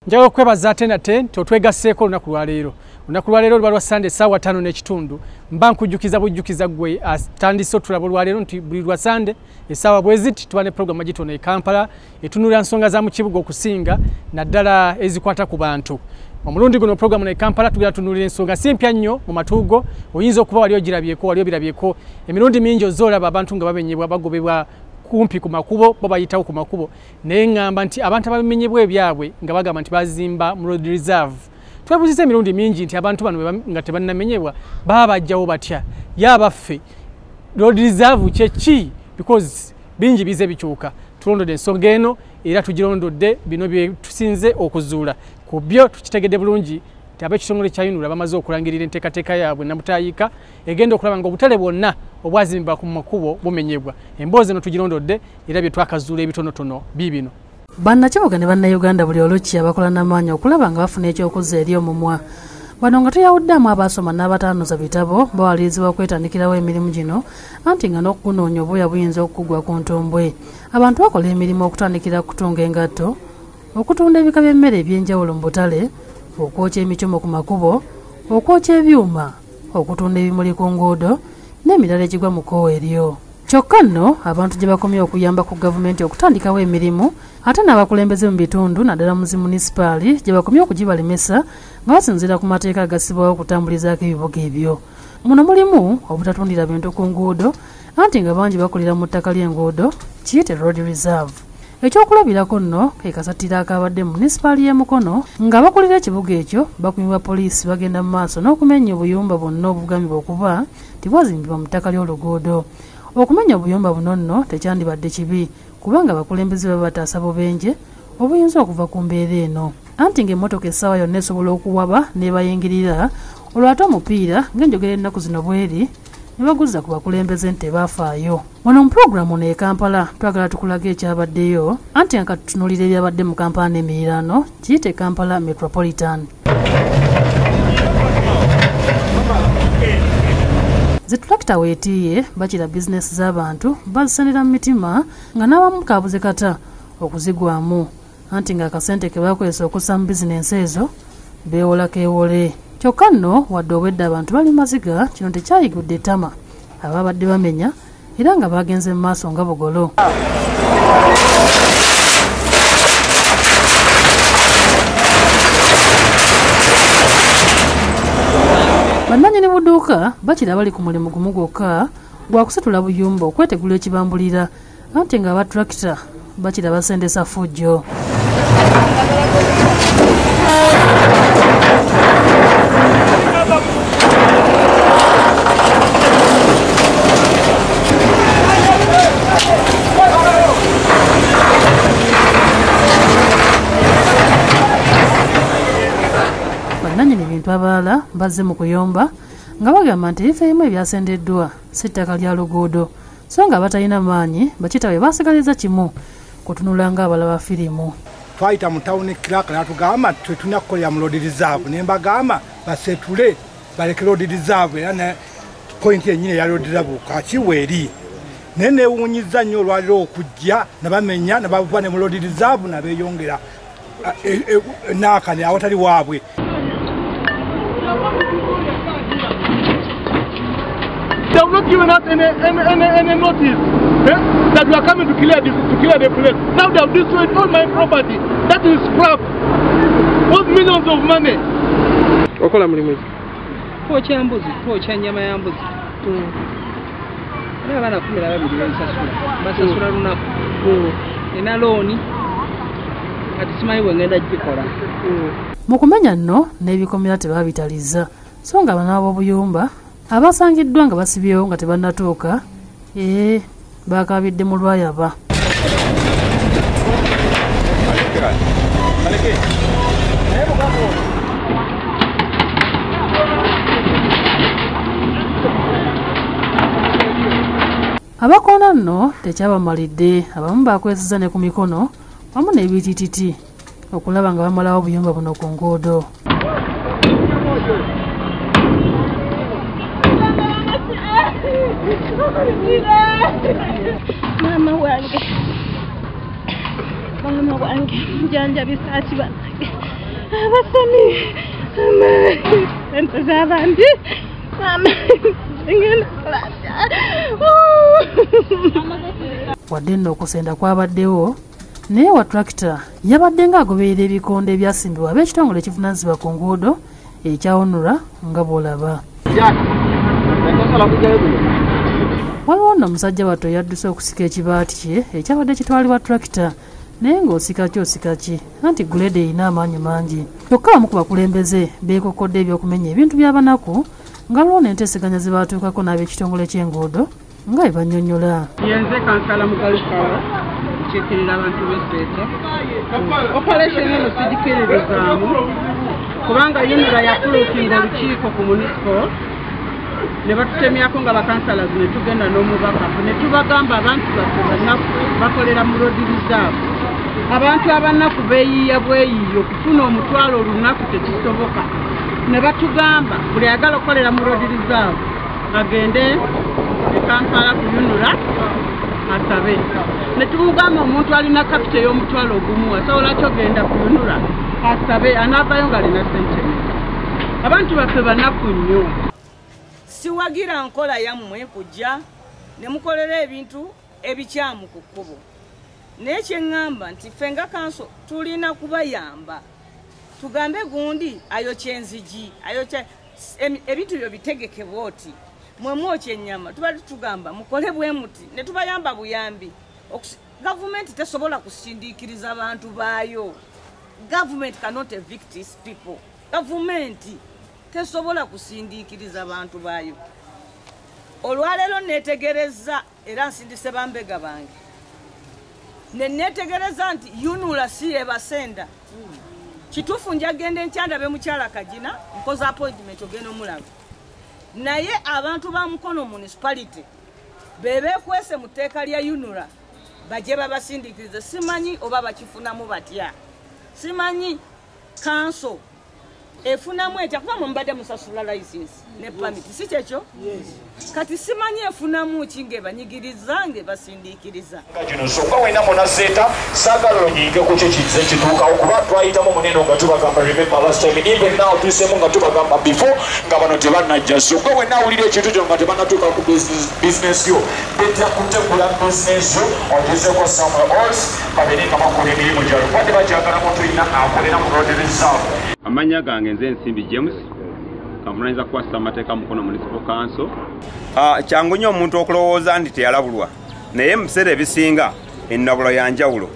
Njago kwebaza ate nate totwegaseeko olunaku lwa leero. Olunaku lwa leero luba lwa Sunday ssaawa 5:30. Mba nkujjukiza bujjukiza gwe atandise otulabo lwa leero nti buli lwa Sunday essaawa bwe ziti tuba ne program agitona e Kampala etunulira nsonga za mu kibuga okusinga naddala ezikwata ku bantu. Omulundi guno program ne Kampala tugenda tunulira ensonga si mpya nnyo mu matuugo oyinza okuba wali ogirabyeko wali obirabyeko emirundi mingi ozoolaba abantu nga babenyebwa bagobebwa kumpi ku makubo bo bayitawo ku makubo naye ngamba nti abantu abamenyebwa ebyabwe nga bagamba nti bazimba mu road reserve twebuzise emirundi mingi nti abantu bano nga tebannamenyebwa babajjawo batya yabaffe road reserve kyeki because bingi bize bikyuka tulondodde ensonga eno era tugirondodde bino bye tusinze okuzuula ku byo tukitegedde bulungi ab'ekitongole kya UNRA bamaze okulangirira enteekateeka yaabwe namutaayika egenda okulaba nga obutale bwonna obwazimbibwa ku makubo bumenyebwa emboozi eno tugirondodde era bye twakazuula ebitonotono biibino bannakibuga ne bannayuganda buli olukki abakola n'amaanyi okulaba nga bafuna ekyokuzza eri omumwa bano nga tuyawuddamu abaasoma n'abataanuza bitabo bawalirizibwa kwetandikirawo emirimu gino anti nga n'okunoonya obwoya buyinza okugwa ku ntumbwe abantu bakola emirimu okutandikira kutunga engatto okutunda ebika by'emmere eby'enjawulo mu butale okwokya emicomo ku makubo okwokya ebyuma okutunda ebimuli ku nguudo n'emirala egigwa mu kkowa eryo kyokka nno abantu gye bakomye okuyamba ku gavumenti okutandikawo emirimu ate n'abakulembeze mu bitundu naddala mu zi munisipaali gye bakomye okugibalemesa nga basinziira ku mateeka agasibwawo okutambulizaako ebibuga ebyo muno mulimu obutatundira bintu ku nguudo anti nga bangi bakulira mu ttaka ly'enguudo kiyite road reserve ekyokulabirako nno ke kasatira akabadde mu munisipaali y'e Mukono nga bakulira ekibuga ekyo bakuumibwa poliisi bagenda mu maaso n'okumenya obuyumba bwonna obugambibwa okuba tibwazimbibwa mu ttaka ly'oluguudo okumenya obuyumba buno nno tekyandibadde kibi kubanga abakulembeze baba bataasa bubenje obuyinza okuva ku mbeera eno anti ng'emmotoka essaawa yonna esobola okuwaba n'ebayingirira olwo ate omupiira ng'enjogera ennaku zino bweri ne baguza ku bakulembeze nti tebaafaayo wano mu pulogulaamu ne Kampala twagala tukulaga ekyabaddeyo anti nga tutunuulira ebyabadde mu Kampala n'emiriraano kiyite Kampala Metropolitan zitulakita weetiiye bakira bizinesi z'abantu bazisenera mu mitima nga n'abamu kaabuze kata okuzigwamu anti nga akasente ke bakozesa okussa mu bizinensi ezo beewola keewole kyokka nno wadde obwedde abantu bali maziga kino tekyayigudde ettama ababadde bamenya era nga bagenze mu maaso nga bugolo bannannyini buduuka bakira bali ku mulimu gumu gwokka gwa kusitula buyumba okwetegula ekibambulira anti nga abatulakita bakira basendesa fujjo bannannyini bintu abalala bazze mu kuyomba nga bagamba nti ebifo ebimu ebyasendeddwa si ttaka lya luguudo so nga batalina maanyi bakitawe baasigaliza kimu kutunula nga abalaba firimu twayita mu tawuni kiraka natugamba tetulina kukolera mu road reserve ne mbagamba basetule baleke road reserve era ne point yennyini eya road reserve kakiwa eri naye neewuunyiza nnyo olwaliro okujja nabamenya nabava ne mu road reserve nabeeyongera naakane awatali waabwe They have not given us any notice that we are coming to clear the place. Now they have destroyed all my property. That is crap. What millions of money? Okola mulimu twokya mbuzi twokya nnyama ya mbuzi era abaana 12 basasula lunaku ena looni kati simanyi bwe ngenda gikola mu kumenya nno n'ebikomera tebabitaliza so nga bana b'obuyumba abasangiddwa nga basibyewo nga tebannatuuka baakabidde mu lwayaba abakoona nno tekyabamalidde abamu bakwesiza ne ku mikono wamu n'ebitititi okulaba nga bamalawo obuyumba buno ku nguudo Mama wange Oluma wange njanja bisaati bange. Abasami. Ente z'abandi. Wadde nno okusenda kwabaddewo naye wa tractor yabadde ng'agoberera ebikondo ebyasimbibwa ab'ekitongole ekivunaanyizibwa ku nguudo ekya UNRA nga bw'olaba. Waliwo nno omusajja watto yadduse okusika ekibaati kye ekyabadde kitwalibwa tractor naye ng'osika ki osika ki anti gulede erina amaanyi mangi. Kyokka abamu ku bakulembeze beekokodde ebyokumenya ebintu by'abanaku nga lwo n'enteeseganya ze baatuukako n'ab'ekitongole ky'enguudo nga bwe bannyonnyola. Yenze kansala mugalukawo ekyekirira abantu b'esseeta operation eno sigikerereezaamu kubanga UNRA yapuluukinga olukiiko ku municipal ne batutemyako nga bakansalazi ne tugenda n'omubaka ne tubagamba abantu baffe bannaku bakolera mu road reserve. Abantu abannaku beeyiiya bweyiiya okufuna omutwalo olunaku tekisoboka. Ne batugamba buli ayagala okukolera mu road reserve agende e Kampala ku UNRA asabe. Ne tumugamba omuntu alina kapita ey'omutwalo ogumu asobola ki ogenda ku UNRA asabe anaavayo ng'alina ssente. Abantu baffe bannaku nnyo. Siwagira nkola yammwe kujja ne mukolera ebintu ebikyamu ku kkubo. Naye kye ŋŋamba nti ffe nga kanso tulina kubayamba. Tugambe gundi ayokya enzigi ayokya ebintu byo bitegeke bwoti mwe mwokya ennyama tuba tutugamba mukole bwe muti ne tubayamba buyambi. Gavumenti tesobola kusindiikiriza abantu baayo. Government cannot evict its people. Gavumenti tesobola kusindiikiriza abantu baayo. Olwaleero neetegereza era nsindise bambega bange ne neetegereza nti UNRA si ebasenda. Kituufu njagenda enkyandabe mukyala Kagina nkoze appointment ogenda omulaba. Naye abantu ba Mukono municipality bebeekwese mu tteeka lya UNRA bajje babasindiikirize. Simanyi oba bakifunamu batya. Simanyi kanso efunamu etya kuba mubadde musasula license ne permit si kyekyo? Kati simanyi efunamu ki ng'ebanyigiriza ng'ebasindiikiriza. Kino sokka wena munaseeta saagala onyinge ku kyo kize kituukawo kuba twayitamu muneno nga tubagamba remember last time even now tuseemu nga tubagamba before nga bano tebannajja. Sokka wena awulira ekintu kyo nga tebannatuuka ku business yo bejja kutegula business yo ogezeeko somewhere else babere nga bakola emirimu gyalo kuba tebakyagala muntu yenna akolera mu road reserve. Amanya gange nze Nsimbi James kamunaniza kukwasisa amateeka Mukono Municipal Council. Kyangu nnyo omuntu okulowooza nti teyalabulwa naye mu biseera ebisinga ennabula ya njawulo.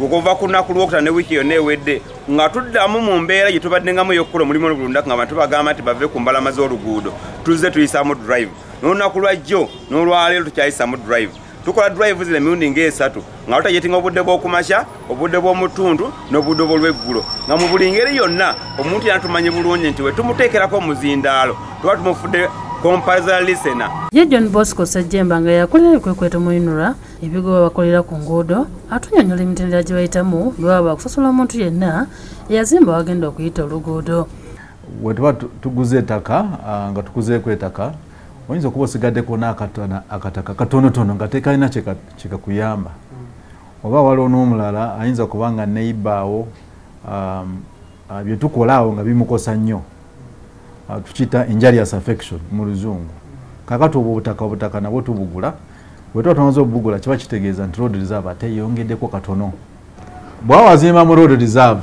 Okuva ku lunaku lwokutaano ne wiiki yonna ewedde nga tuddamu mu mbeera gye tubaddengamu ey'okukola omulimu olulundako nga abantu bagamba nti bave ku mbalama z'oluguudo tuzze tuyisaamu drive. N'olunaku lwa jjo n'olwaleero tukyayisaamu drive. Tukola drive zile emirundi ng'esatu nga tutayetinga obudde bw'okumakya obudde bw'omutundu n'obudde bw'olweggulo nga mu buli ngeri yonna omuntu yanatumanyi bulungi nti we tumuteekerako omuzindaalo tuba tumufudde comparison listener. Ye John Bosco Sajjemba nga yakolera ebikwekweto mu UNRA ebigoba bakolera ku nguudo atunnyonnyola emitendera gye bayitamu lwaba bakusasula omuntu yenna eyazimba wagenda okuyita oluguudo. Bwe tuba tuguze ettaka nga tukuzeeko ettaka oyinza okuba osigaddeko n'akataka katonotono nga tekalina kyekakuyamba oba waliwo n'omulala ayinza kuba nga neighbaawo bye tukola awo nga bimukosa nnyo tukiyita injurious affection mu luzungu. Kakati obutaka nabwo tubugula bwe tuba tumaze obugula kiba kitegeeza nti road reserve ate yongeddeko katono. Bw'aba wazimba mu road reserve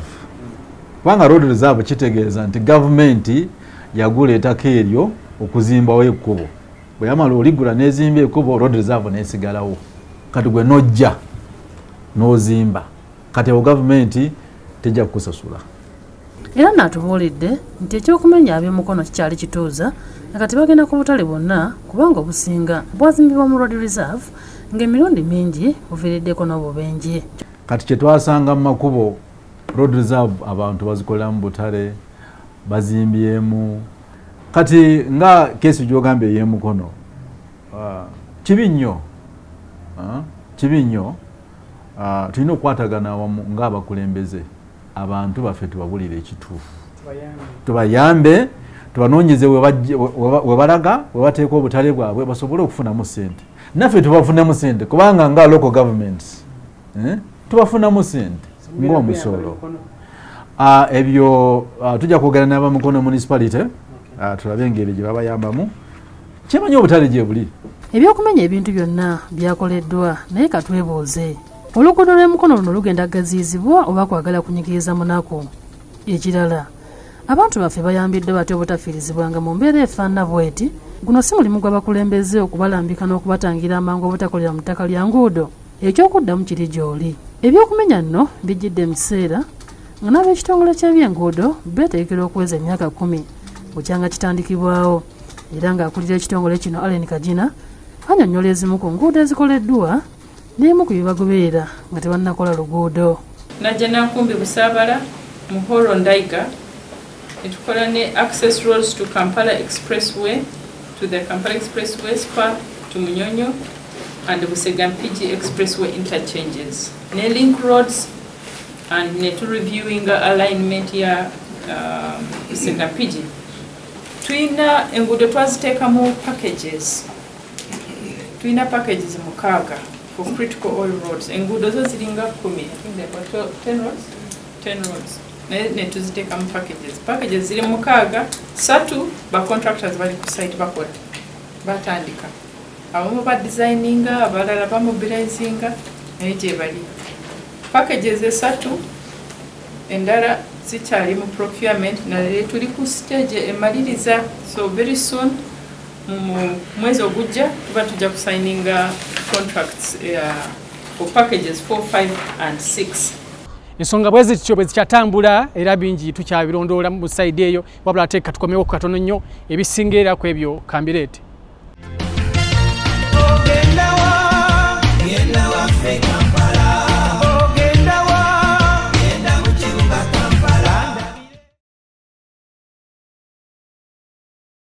kubanga road reserve kitegeeza nti gavumenti yagula ettaka eryo okuzimbawo ekkubo. Bwe yamala oligula n'ezimba ekkubo road reserve n'esigalawo. Kati gwe nojja n'ozimba kati awo gavumenti tejja kukusasula. Era n'atubuulidde nti ekyokumenya ab'emukono kikyali kituuza kati bagenda ku butale bwonna kubanga obusinga bwazimbibwa mu road reserve ng'emirundi mingi buviiriddeko n'obubenje. Kati kye twasanga mu makubo road reserve abantu bazikolera mu butale bazimbyemu. Kati nga kesi gy'ogambye ey'emukono kibi nnyo tulina okukwatagana awamu ng'abakulembeze abantu baffe tubabulire ekituufu tubayambe tubanoonyeze we balaga we bateeka obutale bwabwe basobole okufunamu ssente naffe tubafunemu ssente kubanga nga local government tubafunamu sente ng'omusolo. Ebyo tujja kwogera n'abamukono municipality tulabe engeri gye babayambamu. Kimanyi Obutale gye buli. Ebyokumenya ebintu byonna byakoleddwa naye katwebuuze. Oluguudo lw'Emukono luno lugenda gaziizibwa oba kwagala kunyigiriza munaku. Ekirala, abantu baffe bayambiddwa batya obutafiirizibwanga mu mbeera efaanana bw'eti. Guno si mulimu gw'abakulembeze okubalambika n'okubatangira amangu obutakolera mu ttaka lya nguudo. Ekyokuddamu kiri gy'oli. Ebyokumenya nno bijjidde mu kiseera nga n'ab'ekitongole ky'ebyenguudo beetegekera okuweza emyaka 10 bukyanga kitandikibwawo. Era ng'akulira ekitongole kino Allen Kagina annyonnyola ezimu ku nguudo ezikoleddwa n'emu ku bibagoberera nga tebannakola luguudo. Najja Nankumbi Busaabala mu Horo Ndaiga netukola ne access roads to Kampala Expressway, to the Kampala Expressway, Spa to Munyonyo and Busegampigi Expressway interchanges. Ne link roads and ne to reviewing alignment ya Busegampigi. Tuina enguudo twaziteekamu packages. Tuina packages mukaaga for critical oil roads. Enguudo zo ziringa 10. I think there were 10 roads. 10 roads. Ne tuziteekamu packages. Packages ziri mukaaga. 3 ba contractors bali ku site bakola. Batandika. Abamu ba designinga, abalala ba mobilizinga, naye gye bali. Packages 3 endala zikyali mu procurement naye tuli ku stage emaliriza, so very soon mu mwezi ogujja tuba tujja kusigninga contracts for packages 4, 5 and 6. Ensonga bwezi kityo bwe zikyatambula era bingi tukyabirondoola mu side eyo wabula ate katukomewo ku katono nnyo ebisingira ku ebyo kambireeti. Ogenda wa Africa.